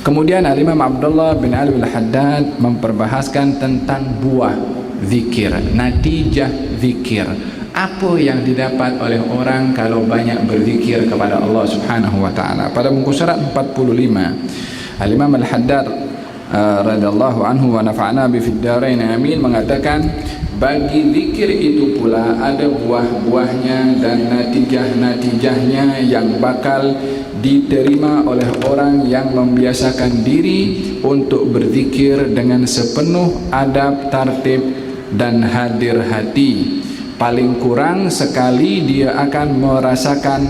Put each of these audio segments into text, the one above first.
Kemudian Al-Imam Abdullah bin Ali al-Haddad memperbahaskan tentang buah zikir, natijah zikir. Apa yang didapat oleh orang kalau banyak berzikir kepada Allah Subhanahu wa taala. Pada muka surat 45, Al-Imam Al-Haddad radhiyallahu anhu wa nafa'ana bi fid dharain amin mengatakan, bagi zikir itu pula ada buah-buahnya dan natijah-natijahnya yang bakal diterima oleh orang yang membiasakan diri untuk berzikir dengan sepenuh adab, tertib dan hadir hati. Paling kurang sekali dia akan merasakan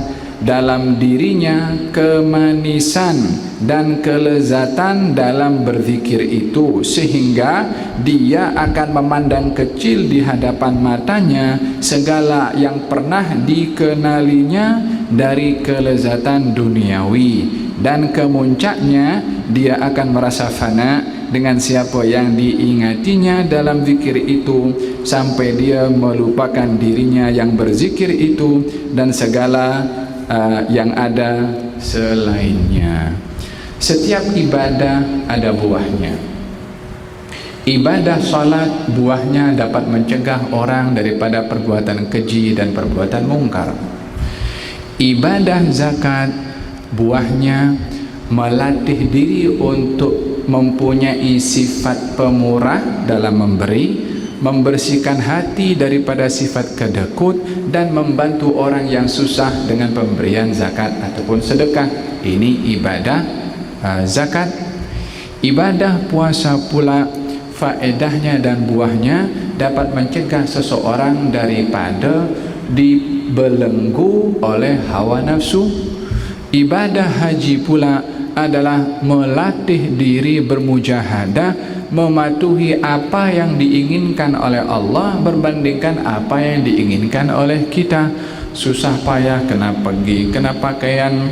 dalam dirinya kemanisan dan kelezatan dalam berzikir itu, sehingga dia akan memandang kecil di hadapan matanya segala yang pernah dikenalinya dari kelezatan duniawi, dan kemuncaknya dia akan merasa fana dengan siapa yang diingatinya dalam zikir itu, sampai dia melupakan dirinya yang berzikir itu dan segala yang ada selainnya. Setiap ibadah ada buahnya. Ibadah salat buahnya dapat mencegah orang daripada perbuatan keji dan perbuatan mungkar. Ibadah zakat buahnya melatih diri untuk mempunyai sifat pemurah dalam memberi, membersihkan hati daripada sifat kedekut, dan membantu orang yang susah dengan pemberian zakat ataupun sedekah. Ini ibadah zakat. Ibadah puasa pula faedahnya dan buahnya dapat mencegah seseorang daripada dibelenggu oleh hawa nafsu. Ibadah haji pula adalah melatih diri bermujahadah, mematuhi apa yang diinginkan oleh Allah berbandingkan apa yang diinginkan oleh kita. Susah payah kena pergi, kena pakaian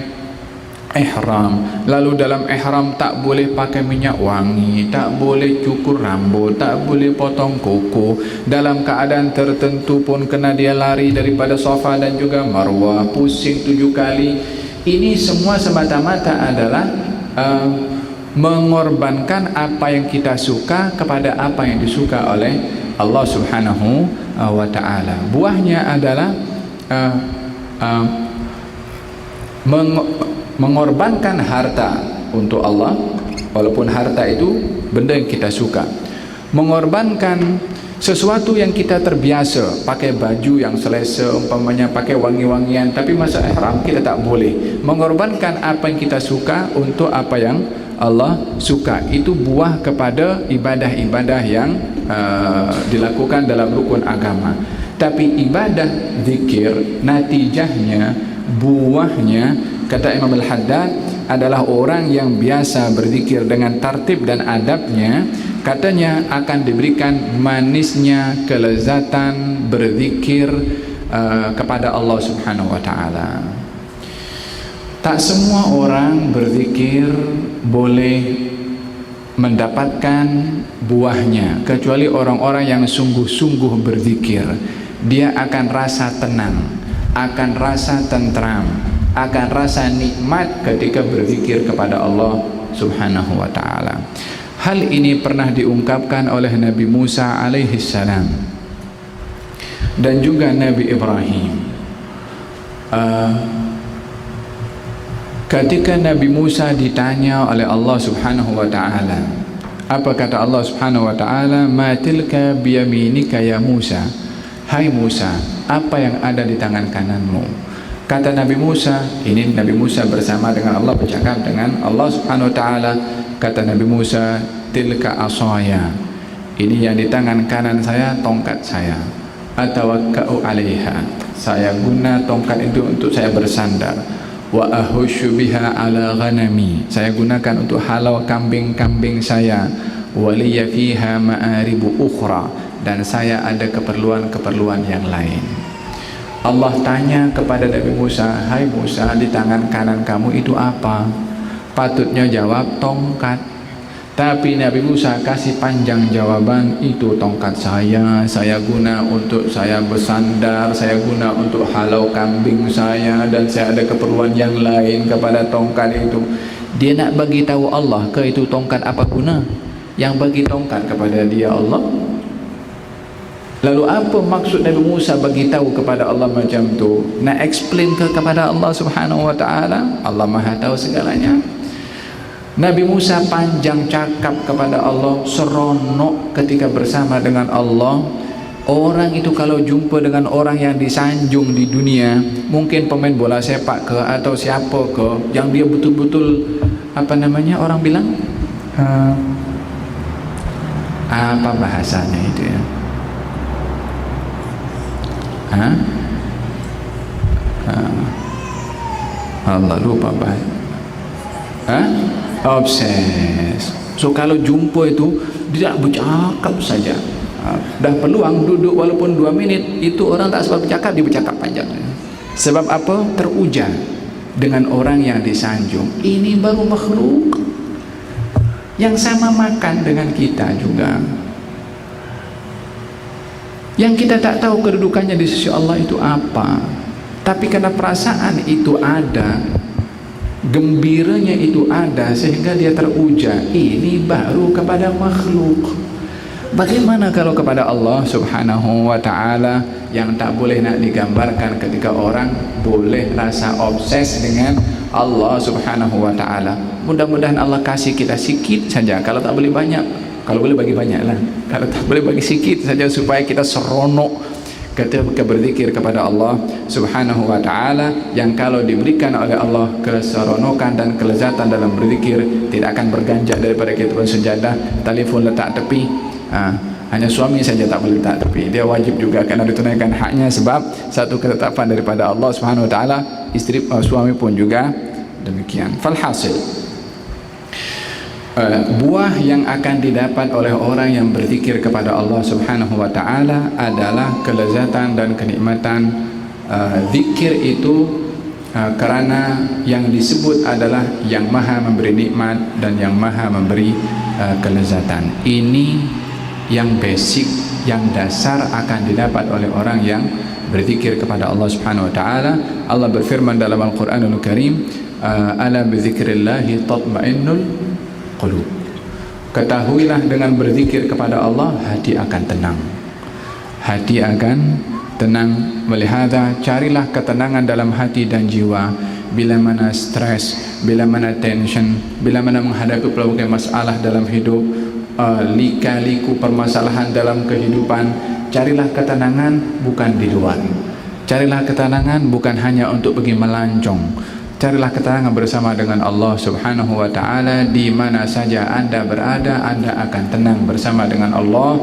ihram, lalu dalam ihram tak boleh pakai minyak wangi, tak boleh cukur rambut, tak boleh potong kuku. Dalam keadaan tertentu pun kena dia lari daripada Safa dan juga Marwah, pusing 7 kali. Ini semua semata-mata adalah mengorbankan apa yang kita suka kepada apa yang disuka oleh Allah Subhanahu wa ta'ala. Buahnya adalah mengorbankan harta untuk Allah, walaupun harta itu benda yang kita suka. Mengorbankan sesuatu yang kita terbiasa, pakai baju yang selesa, umpamanya pakai wangi-wangian, tapi masa ihram kita tak boleh. Mengorbankan apa yang kita suka untuk apa yang Allah suka. Itu buah kepada ibadah-ibadah yang dilakukan dalam rukun agama. Tapi ibadah zikir, natijahnya, buahnya, kata Imam Al-Haddad, adalah orang yang biasa berzikir dengan tertib dan adabnya, katanya akan diberikan manisnya kelezatan berzikir kepada Allah Subhanahu wa ta'ala. Tak semua orang berzikir boleh mendapatkan buahnya, kecuali orang-orang yang sungguh-sungguh berzikir. Dia akan rasa tenang, akan rasa tentram, akan rasa nikmat ketika berzikir kepada Allah Subhanahu wa ta'ala. Hal ini pernah diungkapkan oleh Nabi Musa alaihi salam dan juga Nabi Ibrahim. Ketika Nabi Musa ditanya oleh Allah Subhanahu wa ta'ala, apa kata Allah Subhanahu wa ta'ala? Ma tilka biyaminika ya Musa. Hai Musa, apa yang ada di tangan kananmu? Kata Nabi Musa, ini Nabi Musa bersama dengan Allah, bercakap dengan Allah Subhanahu wa ta'ala. Kata Nabi Musa, tilka asaya, ini yang di tangan kanan saya, tongkat saya. Atawakka'u 'alaiha, saya guna tongkat itu untuk saya bersandar. Wa ahushu biha 'ala ghanami, saya gunakan untuk halau kambing-kambing saya. Waliya fiha ma'aribu ukhra, dan saya ada keperluan-keperluan yang lain. Allah tanya kepada Nabi Musa, hai Musa, di tangan kanan kamu itu apa? Patutnya jawab tongkat, tapi Nabi Musa kasih panjang jawaban, itu tongkat saya guna untuk saya bersandar, saya guna untuk halau kambing saya, dan saya ada keperluan yang lain kepada tongkat itu. Dia nak bagi tahu Allah ke itu tongkat apa guna? Yang bagi tongkat kepada dia Allah. Lalu apa maksud Nabi Musa bagi tahu kepada Allah macam tu? Nak explain kepada Allah Subhanahu wa taala? Allah Maha tahu segalanya. Nabi Musa panjang cakap kepada Allah, seronok ketika bersama dengan Allah. Orang itu kalau jumpa dengan orang yang disanjung di dunia, mungkin pemain bola sepak ke atau siapa ke, yang dia betul-betul apa namanya orang bilang apa bahasanya itu ya, Allah lupa bahasa, obses. So kalau jumpa itu dia bercakap saja. Dah peluang duduk walaupun 2 minit, itu orang tak sempat bercakap, dia bercakap panjang. Sebab apa? Teruja dengan orang yang disanjung. Ini baru makhluk yang sama makan dengan kita juga, yang kita tak tahu kedudukannya di sisi Allah itu apa, tapi karena perasaan itu ada, gembiranya itu ada, sehingga dia teruja. Ini baru kepada makhluk. Bagaimana kalau kepada Allah Subhanahu wa ta'ala, yang tak boleh nak digambarkan ketika orang boleh rasa obses dengan Allah Subhanahu wa ta'ala. Mudah-mudahan Allah kasih kita sikit saja, kalau tak boleh banyak, kalau boleh bagi banyak lah, kalau tak boleh bagi sikit saja, supaya kita seronok ketika berzikir kepada Allah Subhanahu wa ta'ala, yang kalau diberikan oleh Allah keseronokan dan kelezatan dalam berzikir, tidak akan berganjak daripada kita bersejadah, telefon letak tepi. Hanya suami saja tak boleh letak tepi, dia wajib juga kena ditunaikan haknya, sebab satu ketetapan daripada Allah Subhanahu wa ta'ala. Isteri suami pun juga demikian. Falhasil, buah yang akan didapat oleh orang yang berzikir kepada Allah Subhanahu wa ta'ala adalah kelezatan dan kenikmatan. Zikir itu kerana yang disebut adalah yang maha memberi nikmat dan yang maha memberi kelezatan. Ini yang basic, yang dasar akan didapat oleh orang yang berzikir kepada Allah Subhanahu wa ta'ala. Allah berfirman dalam Al-Quranul Karim, ala bizikrillahi tatma'innul qulub. Ketahuilah dengan berzikir kepada Allah, hati akan tenang. Hati akan tenang. Melihada, carilah ketenangan dalam hati dan jiwa. Bila mana stres, bila mana tension, bila mana menghadapi berbagai masalah dalam hidup, lika-liku permasalahan dalam kehidupan, carilah ketenangan bukan di luar. Carilah ketenangan bukan hanya untuk pergi melancong. Carilah ketenangan bersama dengan Allah Subhanahu wa ta'ala. Di mana saja anda berada, anda akan tenang bersama dengan Allah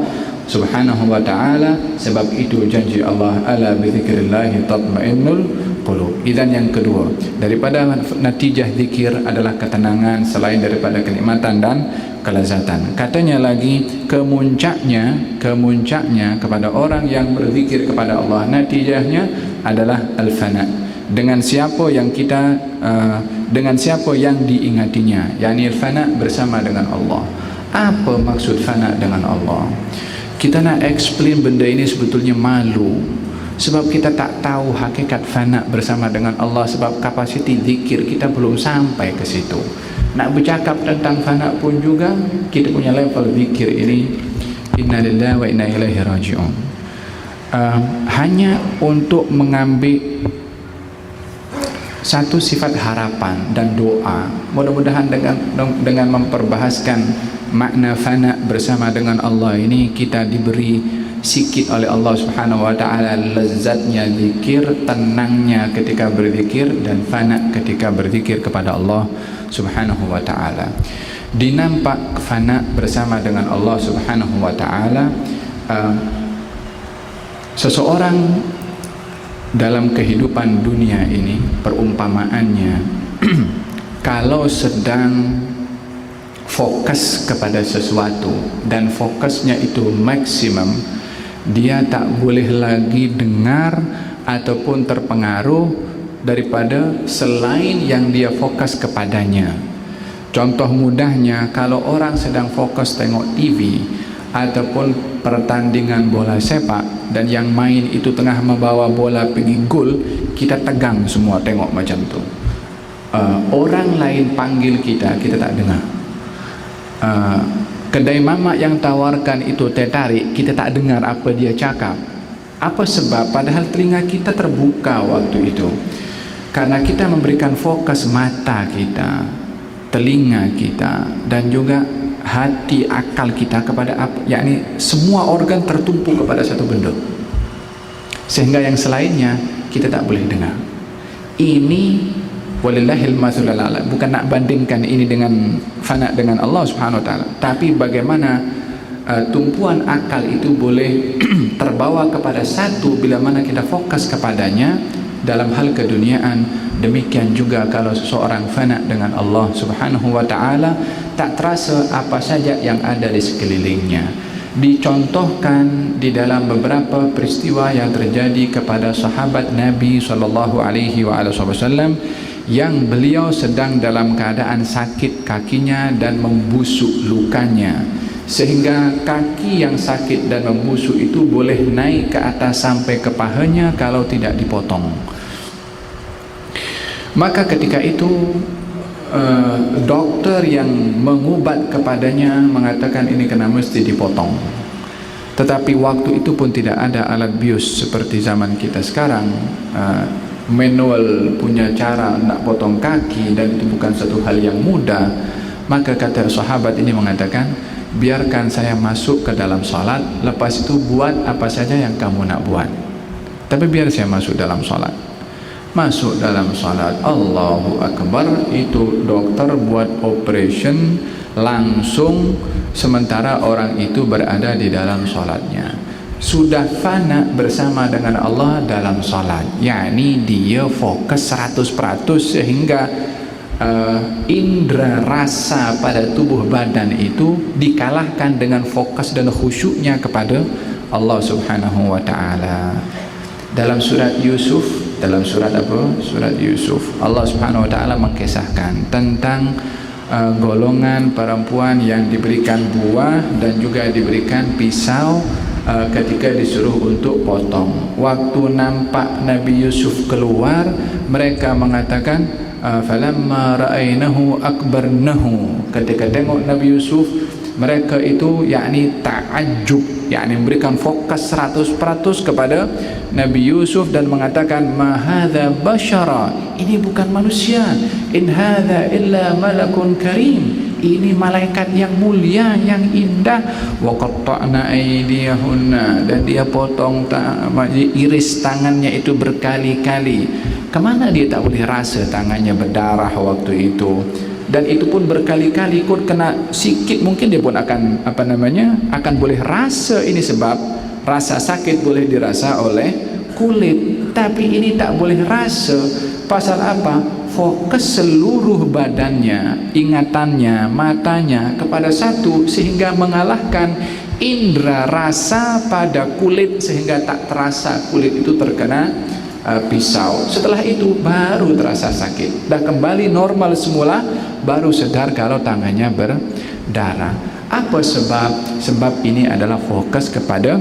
Subhanahu wa ta'ala. Sebab itu janji Allah, ala bizikrillahi tatma'innul qulub. Idzan yang kedua daripada natijah zikir adalah ketenangan, selain daripada kenikmatan dan kelezatan. Katanya lagi, kemuncaknya kepada orang yang berzikir kepada Allah, natijahnya adalah al-fana. Dengan siapa yang kita dengan siapa yang diingatinya, yakni al-fana bersama dengan Allah. Apa maksud fana dengan Allah? Kita nak explain benda ini sebetulnya malu, sebab kita tak tahu hakikat fana bersama dengan Allah, sebab kapasiti zikir kita belum sampai ke situ. Nak bercakap tentang fana pun juga kita punya level zikir ini inna lillahi wa inna ilaihi raji'un. Hanya untuk mengambil satu sifat harapan dan doa, mudah-mudahan dengan memperbahaskan makna fana bersama dengan Allah ini, kita diberi sikit oleh Allah Subhanahu wa ta'ala lezatnya zikir, tenangnya ketika berzikir, dan fana ketika berzikir kepada Allah Subhanahu wa ta'ala. Dinampak fana bersama dengan Allah Subhanahu wa ta'ala. Seseorang dalam kehidupan dunia ini, perumpamaannya kalau sedang fokus kepada sesuatu dan fokusnya itu maksimum, dia tak boleh lagi dengar ataupun terpengaruh daripada selain yang dia fokus kepadanya. Contoh mudahnya, kalau orang sedang fokus tengok TV ataupun pertandingan bola sepak, dan yang main itu tengah membawa bola pergi gol, kita tegang semua tengok macam tu. orang lain panggil kita, kita tak dengar. Kedai mamak yang tawarkan itu teh tarik, kita tak dengar apa dia cakap. Apa sebab? Padahal telinga kita terbuka waktu itu. Karena kita memberikan fokus mata kita, telinga kita, dan juga hati, akal kita kepada apa, yakni semua organ tertumpu kepada satu benda, sehingga yang selainnya kita tak boleh dengar. Ini walillahil mathalul a'la, bukan nak bandingkan ini dengan fana dengan Allah Subhanahu wa taala, tapi bagaimana tumpuan akal itu boleh terbawa kepada satu bila mana kita fokus kepadanya dalam hal keduniaan. Demikian juga kalau seseorang fana dengan Allah Subhanahu wa taala, tak terasa apa saja yang ada di sekelilingnya. Dicontohkan di dalam beberapa peristiwa yang terjadi kepada sahabat Nabi sallallahu alaihi wasallam, yang beliau sedang dalam keadaan sakit kakinya dan membusuk lukanya, sehingga kaki yang sakit dan membusuk itu boleh naik ke atas sampai ke pahanya kalau tidak dipotong. Maka ketika itu dokter yang mengubat kepadanya mengatakan ini kena mesti dipotong. Tetapi waktu itu pun tidak ada alat bius seperti zaman kita sekarang, manual punya cara nak potong kaki, dan itu bukan satu hal yang mudah. Maka kata sahabat ini mengatakan, biarkan saya masuk ke dalam salat, lepas itu buat apa saja yang kamu nak buat, tapi biar saya masuk dalam salat. Masuk dalam salat, Allahu Akbar, itu dokter buat operation langsung sementara orang itu berada di dalam salatnya. Sudah fana bersama dengan Allah dalam salat, yakni dia fokus 100% sehingga indera rasa pada tubuh badan itu dikalahkan dengan fokus dan khusyuknya kepada Allah Subhanahu wa taala. Dalam surat Yusuf, dalam surat apa? Surat Yusuf, Allah Subhanahu wa taala mengkisahkan tentang golongan perempuan yang diberikan buah dan juga diberikan pisau ketika disuruh untuk potong. Waktu nampak Nabi Yusuf keluar, mereka mengatakan falamma ra'ainahu akbarnahu. Ketika tengok Nabi Yusuf, mereka itu yakni ta'ajjub, yakni memberikan fokus 100% kepada Nabi Yusuf dan mengatakan ma hadza basyara, ini bukan manusia, in hadza illa malakun karim, ini malaikat yang mulia, yang indah. Wa qatta'na aydiyahunna, dan dia potong iris tangannya itu berkali-kali. Kemana dia tak boleh rasa tangannya berdarah waktu itu, dan itu pun berkali-kali. Ikut kena sikit mungkin dia pun akan akan boleh rasa ini, sebab rasa sakit boleh dirasa oleh kulit, tapi ini tak boleh rasa. Pasal apa? Fokus seluruh badannya, ingatannya, matanya kepada satu, sehingga mengalahkan indera rasa pada kulit, sehingga tak terasa kulit itu terkena pisau. Setelah itu baru terasa sakit, dah kembali normal semula, baru sedar kalau tangannya berdarah. Apa sebab? Sebab ini adalah fokus kepada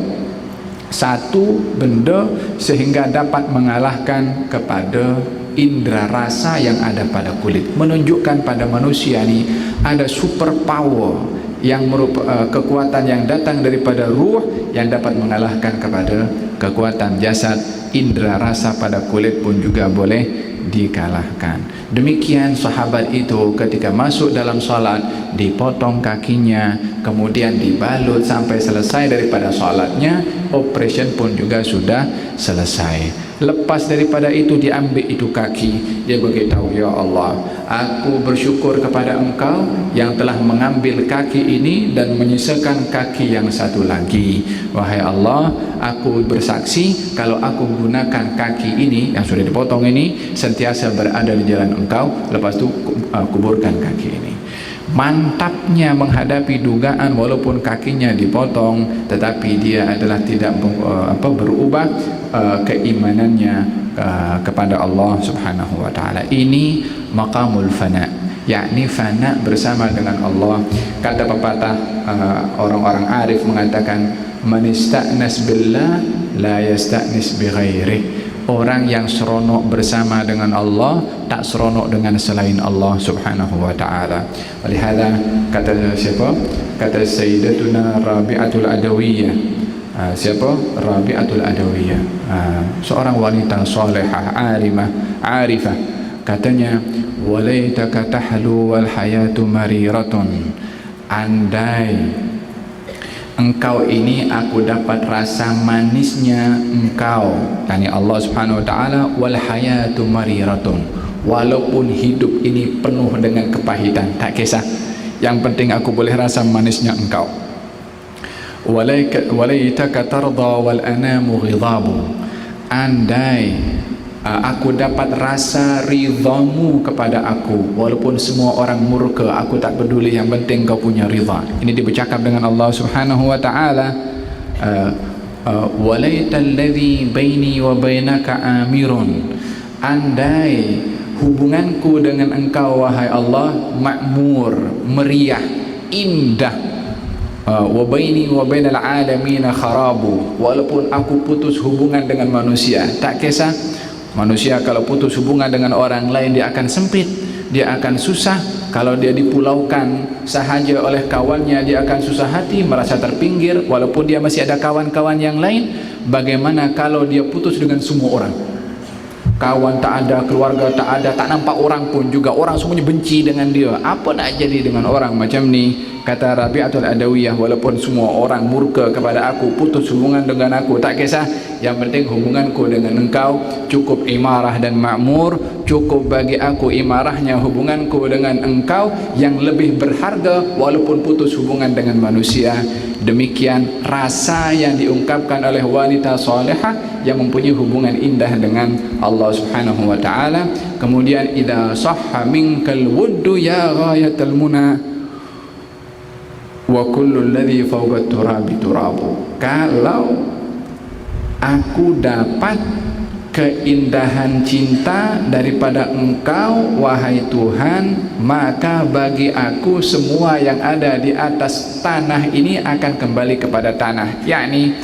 satu benda sehingga dapat mengalahkan kepada indera rasa yang ada pada kulit. Menunjukkan pada manusia ni ada super power yang merupakan kekuatan yang datang daripada ruh yang dapat mengalahkan kepada kekuatan jasad. Indera rasa pada kulit pun juga boleh dikalahkan. Demikian sahabat itu ketika masuk dalam salat, dipotong kakinya, kemudian dibalut sampai selesai daripada salatnya, operation pun juga sudah selesai. Lepas daripada itu diambil itu kaki, dia beritahu, ya Allah, aku bersyukur kepada Engkau yang telah mengambil kaki ini dan menyisakan kaki yang satu lagi. Wahai Allah, aku bersaksi kalau aku gunakan kaki ini yang sudah dipotong ini sentiasa berada di jalan Engkau, lepas itu kuburkan kaki ini. Mantapnya menghadapi dugaan, walaupun kakinya dipotong tetapi dia adalah tidak berubah keimanannya kepada Allah Subhanahu wa taala. Ini maqamul fana, yakni fana bersama dengan Allah. Kata pepatah orang-orang arif mengatakan, man ista'nas billah la yasta'nis bi ghairihi. orang yang seronok bersama dengan Allah, tak seronok dengan selain Allah subhanahu wa ta'ala. Walihada kata siapa? Kata Sayyidatuna Rabi'atul Adawiyah. Siapa? Rabi'atul Adawiyah, seorang wanita salihah, alimah, arifah. Katanya, walaitaka tahlu wal hayatu mariratun. Andai engkau ini aku dapat rasa manisnya engkau, yakni Allah subhanahu wa ta'ala, wal hayatu mariratun, walaupun hidup ini penuh dengan kepahitan, tak kisah, yang penting aku boleh rasa manisnya engkau. Walaitaka tarda wal anamu ghidabu. Andai aku dapat rasa ridhamu kepada aku, walaupun semua orang murka, aku tak peduli, yang penting kau punya ridha. Ini dibercakap dengan Allah subhanahu wa ta'ala. Walaital ladzi baini wa bainaka amirun. Andai hubunganku dengan engkau wahai Allah makmur, meriah, indah. Wa baini wa bainal alamin kharabu. Walaupun aku putus hubungan dengan manusia, tak kisah. Manusia kalau putus hubungan dengan orang lain, dia akan sempit, dia akan susah. Kalau dia dipulaukan sahaja oleh kawannya, dia akan susah hati, merasa terpinggir walaupun dia masih ada kawan-kawan yang lain. Bagaimana kalau dia putus dengan semua orang? Kawan tak ada, keluarga tak ada, tak nampak orang pun juga, orang semuanya benci dengan dia. Apa nak jadi dengan orang macam ni? Kata Rabi'atul Adawiyah, walaupun semua orang murka kepada aku, putus hubungan dengan aku, tak kisah, yang penting hubunganku dengan engkau cukup imarah dan makmur. Cukup bagi aku imarahnya hubunganku dengan engkau, yang lebih berharga walaupun putus hubungan dengan manusia. Demikian rasa yang diungkapkan oleh wanita salihah yang mempunyai hubungan indah dengan Allah subhanahu wa ta'ala. Kemudian idza sahha minkal wuddu ya ghayatal muna wa kullu alladhi fawqa turabi turabu. Kalau aku dapat keindahan cinta daripada engkau wahai Tuhan, maka bagi aku semua yang ada di atas tanah ini akan kembali kepada tanah. Yakni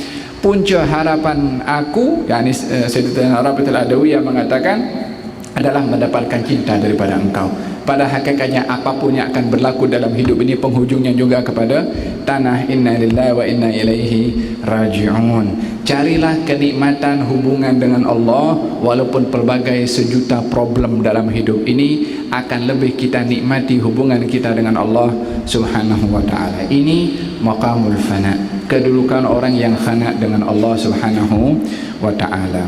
punca harapan aku, yakni Sayyidatina Rabi'atul Adawiyah mengatakan, adalah mendapatkan cinta daripada engkau. Pada hakikatnya apapun yang akan berlaku dalam hidup ini, penghujungnya juga kepada tanah. Inna lillahi wa inna ilaihi raji'un. Carilah kenikmatan hubungan dengan Allah, walaupun pelbagai sejuta problem dalam hidup ini, akan lebih kita nikmati hubungan kita dengan Allah subhanahu wa ta'ala. Ini maqamul fana, kedudukan orang yang fana dengan Allah subhanahu wa ta'ala.